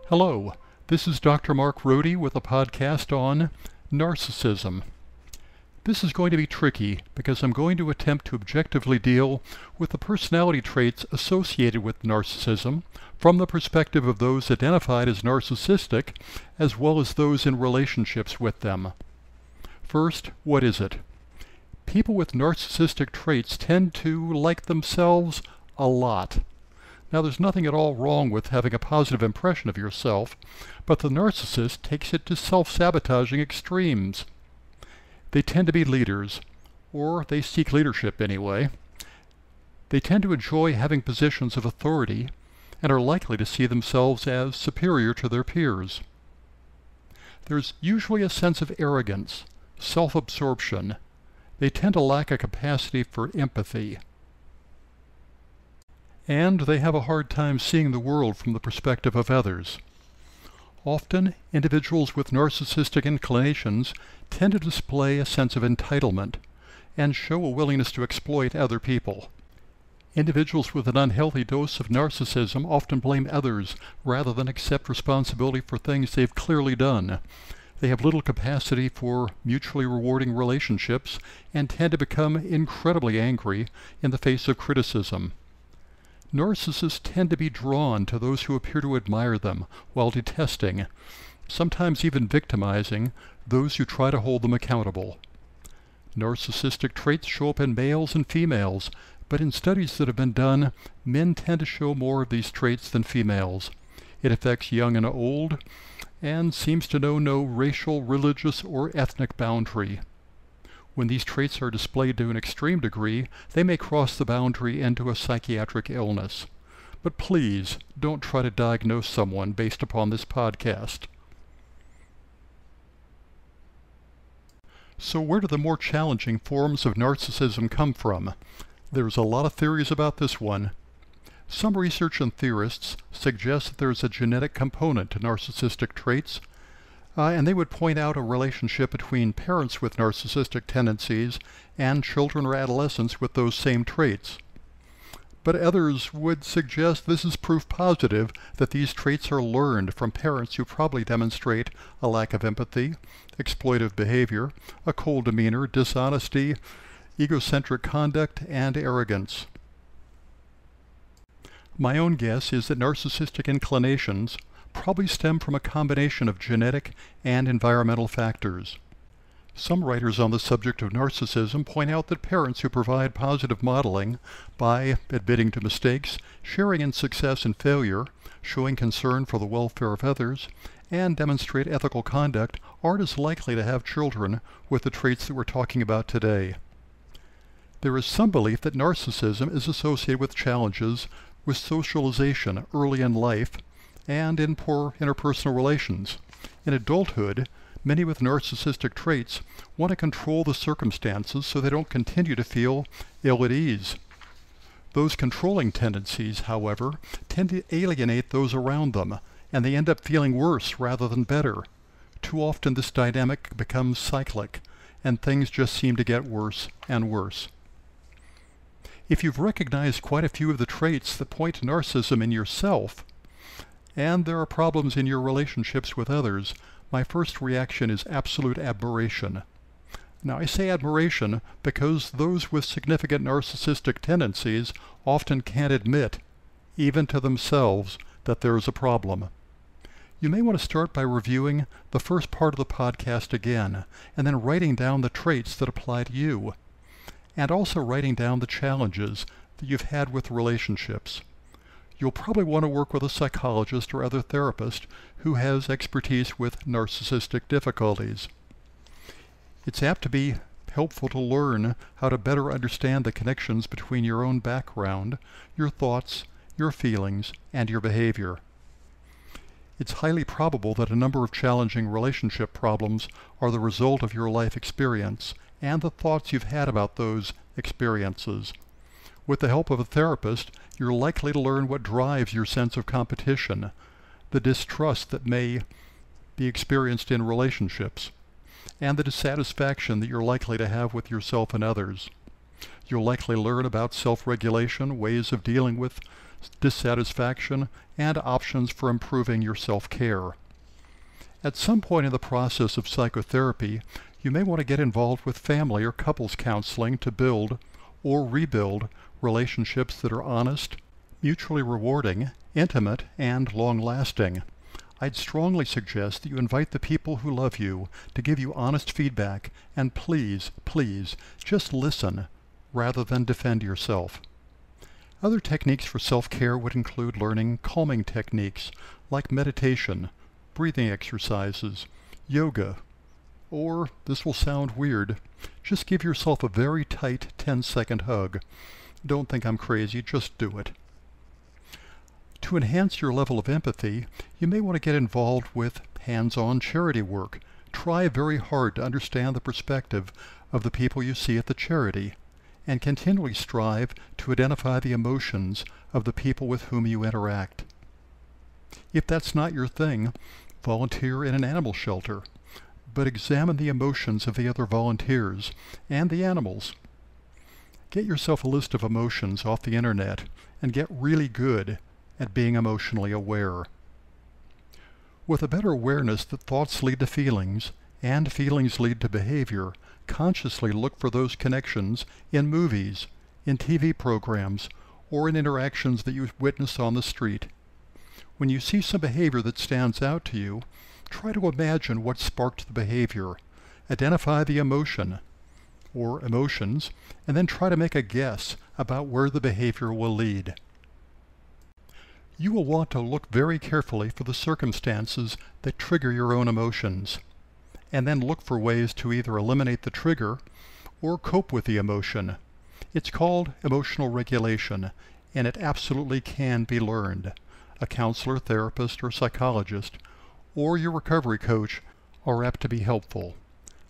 Hello, this is Dr. Mark Rohde with a podcast on narcissism. This is going to be tricky because I'm going to attempt to objectively deal with the personality traits associated with narcissism from the perspective of those identified as narcissistic as well as those in relationships with them. First, what is it? People with narcissistic traits tend to like themselves a lot. Now, there's nothing at all wrong with having a positive impression of yourself, but the narcissist takes it to self-sabotaging extremes. They tend to be leaders, or they seek leadership anyway. They tend to enjoy having positions of authority and are likely to see themselves as superior to their peers. There's usually a sense of arrogance, self-absorption. They tend to lack a capacity for empathy. And they have a hard time seeing the world from the perspective of others. Often, individuals with narcissistic inclinations tend to display a sense of entitlement and show a willingness to exploit other people. Individuals with an unhealthy dose of narcissism often blame others rather than accept responsibility for things they've clearly done. They have little capacity for mutually rewarding relationships and tend to become incredibly angry in the face of criticism. Narcissists tend to be drawn to those who appear to admire them, while detesting, sometimes even victimizing, those who try to hold them accountable. Narcissistic traits show up in males and females, but in studies that have been done, men tend to show more of these traits than females. It affects young and old, and seems to know no racial, religious, or ethnic boundary. When these traits are displayed to an extreme degree, they may cross the boundary into a psychiatric illness. But please, don't try to diagnose someone based upon this podcast. So where do the more challenging forms of narcissism come from? There's a lot of theories about this one. Some research and theorists suggest that there's a genetic component to narcissistic traits, and they would point out a relationship between parents with narcissistic tendencies and children or adolescents with those same traits. But others would suggest this is proof positive that these traits are learned from parents who probably demonstrate a lack of empathy, exploitive behavior, a cold demeanor, dishonesty, egocentric conduct, and arrogance. My own guess is that narcissistic inclinations probably stem from a combination of genetic and environmental factors. Some writers on the subject of narcissism point out that parents who provide positive modeling by admitting to mistakes, sharing in success and failure, showing concern for the welfare of others, and demonstrate ethical conduct aren't as likely to have children with the traits that we're talking about today. There is some belief that narcissism is associated with challenges with socialization early in life and in poor interpersonal relations. In adulthood, many with narcissistic traits want to control the circumstances so they don't continue to feel ill at ease. Those controlling tendencies, however, tend to alienate those around them, and they end up feeling worse rather than better. Too often this dynamic becomes cyclic, and things just seem to get worse and worse. If you've recognized quite a few of the traits that point to narcissism in yourself, and there are problems in your relationships with others, my first reaction is absolute admiration. Now, I say admiration because those with significant narcissistic tendencies often can't admit, even to themselves, that there is a problem. You may want to start by reviewing the first part of the podcast again, and then writing down the traits that apply to you, and also writing down the challenges that you've had with relationships. You'll probably want to work with a psychologist or other therapist who has expertise with narcissistic difficulties. It's apt to be helpful to learn how to better understand the connections between your own background, your thoughts, your feelings, and your behavior. It's highly probable that a number of challenging relationship problems are the result of your life experience and the thoughts you've had about those experiences. With the help of a therapist, you're likely to learn what drives your sense of competition, the distrust that may be experienced in relationships, and the dissatisfaction that you're likely to have with yourself and others. You'll likely learn about self-regulation, ways of dealing with dissatisfaction, and options for improving your self-care. At some point in the process of psychotherapy, you may want to get involved with family or couples counseling to build or rebuild relationships that are honest, mutually rewarding, intimate, and long-lasting. I'd strongly suggest that you invite the people who love you to give you honest feedback, and please, please, just listen rather than defend yourself. Other techniques for self-care would include learning calming techniques like meditation, breathing exercises, yoga, or, this will sound weird, just give yourself a very tight 10-second hug. Don't think I'm crazy, just do it. To enhance your level of empathy, you may want to get involved with hands-on charity work. Try very hard to understand the perspective of the people you see at the charity, and continually strive to identify the emotions of the people with whom you interact. If that's not your thing, volunteer in an animal shelter, but examine the emotions of the other volunteers and the animals. Get yourself a list of emotions off the internet and get really good at being emotionally aware. With a better awareness that thoughts lead to feelings and feelings lead to behavior, consciously look for those connections in movies, in TV programs, or in interactions that you witness on the street. When you see some behavior that stands out to you, try to imagine what sparked the behavior, identify the emotion or emotions, and then try to make a guess about where the behavior will lead. You will want to look very carefully for the circumstances that trigger your own emotions, and then look for ways to either eliminate the trigger or cope with the emotion. It's called emotional regulation, and it absolutely can be learned. A counselor, therapist, or psychologist, or your recovery coach are apt to be helpful.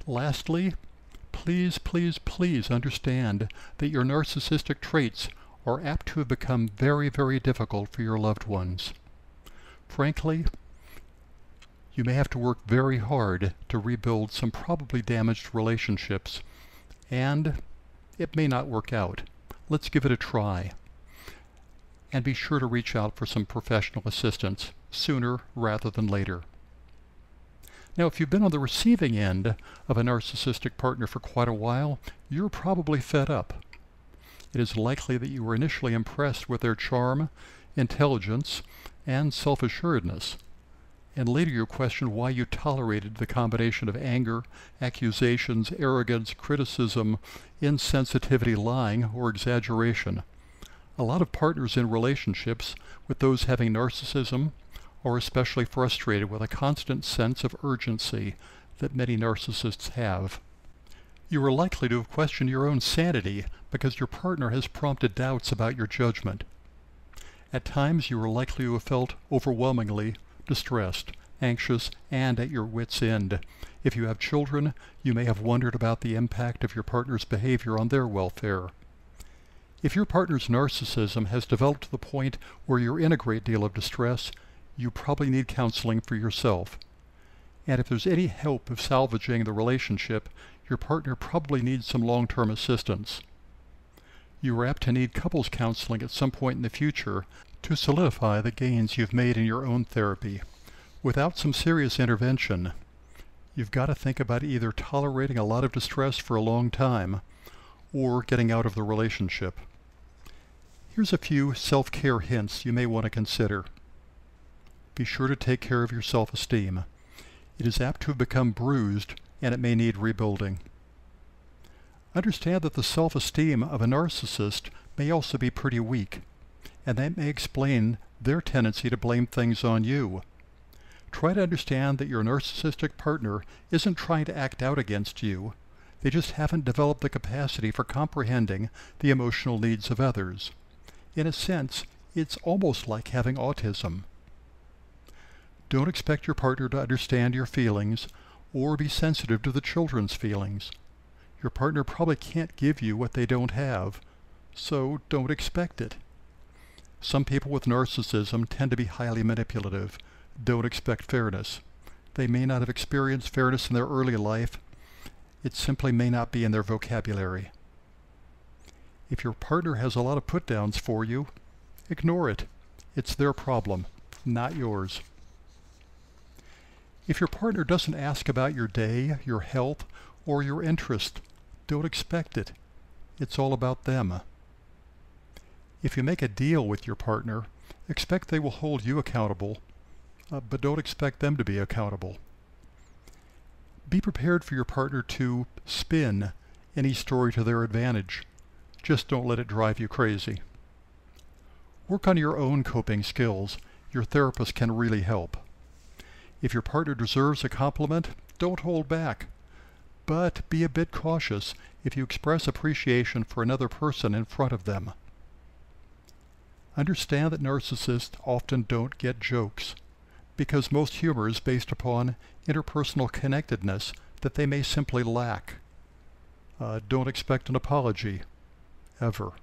Lastly, please, please, please understand that your narcissistic traits are apt to have become very, very difficult for your loved ones. Frankly, you may have to work very hard to rebuild some probably damaged relationships, and it may not work out. Let's give it a try. And be sure to reach out for some professional assistance sooner rather than later. Now, if you've been on the receiving end of a narcissistic partner for quite a while, you're probably fed up. It is likely that you were initially impressed with their charm, intelligence, and self-assuredness, and later you question why you tolerated the combination of anger, accusations, arrogance, criticism, insensitivity, lying, or exaggeration. A lot of partners in relationships with those having narcissism are especially frustrated with a constant sense of urgency that many narcissists have. You are likely to have questioned your own sanity because your partner has prompted doubts about your judgment. At times you are likely to have felt overwhelmingly distressed, anxious, and at your wits' end. If you have children, you may have wondered about the impact of your partner's behavior on their welfare. If your partner's narcissism has developed to the point where you're in a great deal of distress, you probably need counseling for yourself. And if there's any hope of salvaging the relationship, your partner probably needs some long-term assistance. You are apt to need couples counseling at some point in the future to solidify the gains you've made in your own therapy. Without some serious intervention, you've got to think about either tolerating a lot of distress for a long time or getting out of the relationship. Here's a few self-care hints you may want to consider. Be sure to take care of your self-esteem. It is apt to have become bruised, and it may need rebuilding. Understand that the self-esteem of a narcissist may also be pretty weak, and that may explain their tendency to blame things on you. Try to understand that your narcissistic partner isn't trying to act out against you. They just haven't developed the capacity for comprehending the emotional needs of others. In a sense, it's almost like having autism. Don't expect your partner to understand your feelings or be sensitive to the children's feelings. Your partner probably can't give you what they don't have, so don't expect it. Some people with narcissism tend to be highly manipulative. Don't expect fairness. They may not have experienced fairness in their early life. It simply may not be in their vocabulary. If your partner has a lot of put-downs for you, ignore it. It's their problem, not yours. If your partner doesn't ask about your day, your health, or your interest, don't expect it. It's all about them. If you make a deal with your partner, expect they will hold you accountable, but don't expect them to be accountable. Be prepared for your partner to spin any story to their advantage. Just don't let it drive you crazy. Work on your own coping skills. Your therapist can really help. If your partner deserves a compliment, don't hold back. But be a bit cautious if you express appreciation for another person in front of them. Understand that narcissists often don't get jokes, because most humor is based upon interpersonal connectedness that they may simply lack. Don't expect an apology, ever.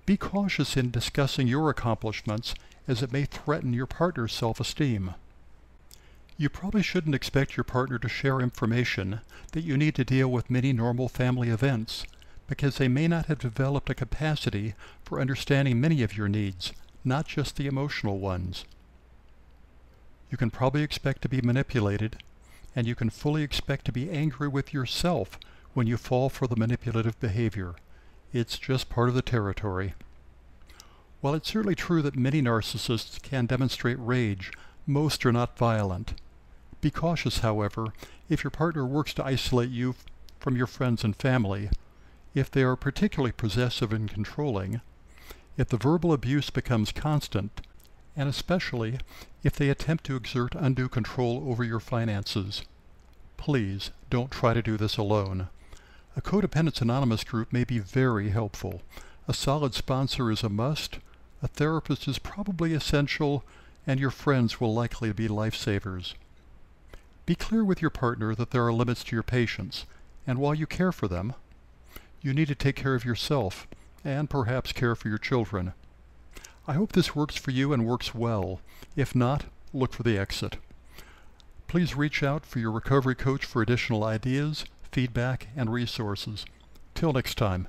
Be cautious in discussing your accomplishments, as it may threaten your partner's self-esteem. You probably shouldn't expect your partner to share information that you need to deal with many normal family events, because they may not have developed a capacity for understanding many of your needs, not just the emotional ones. You can probably expect to be manipulated, and you can fully expect to be angry with yourself when you fall for the manipulative behavior. It's just part of the territory. While it's certainly true that many narcissists can demonstrate rage, most are not violent. Be cautious, however, if your partner works to isolate you from your friends and family, if they are particularly possessive and controlling, if the verbal abuse becomes constant, and especially if they attempt to exert undue control over your finances. Please don't try to do this alone. A Codependence Anonymous group may be very helpful. A solid sponsor is a must, a therapist is probably essential, and your friends will likely be lifesavers. Be clear with your partner that there are limits to your patience, and while you care for them, you need to take care of yourself, and perhaps care for your children. I hope this works for you and works well. If not, look for the exit. Please reach out for your recovery coach for additional ideas, feedback, and resources. Till next time.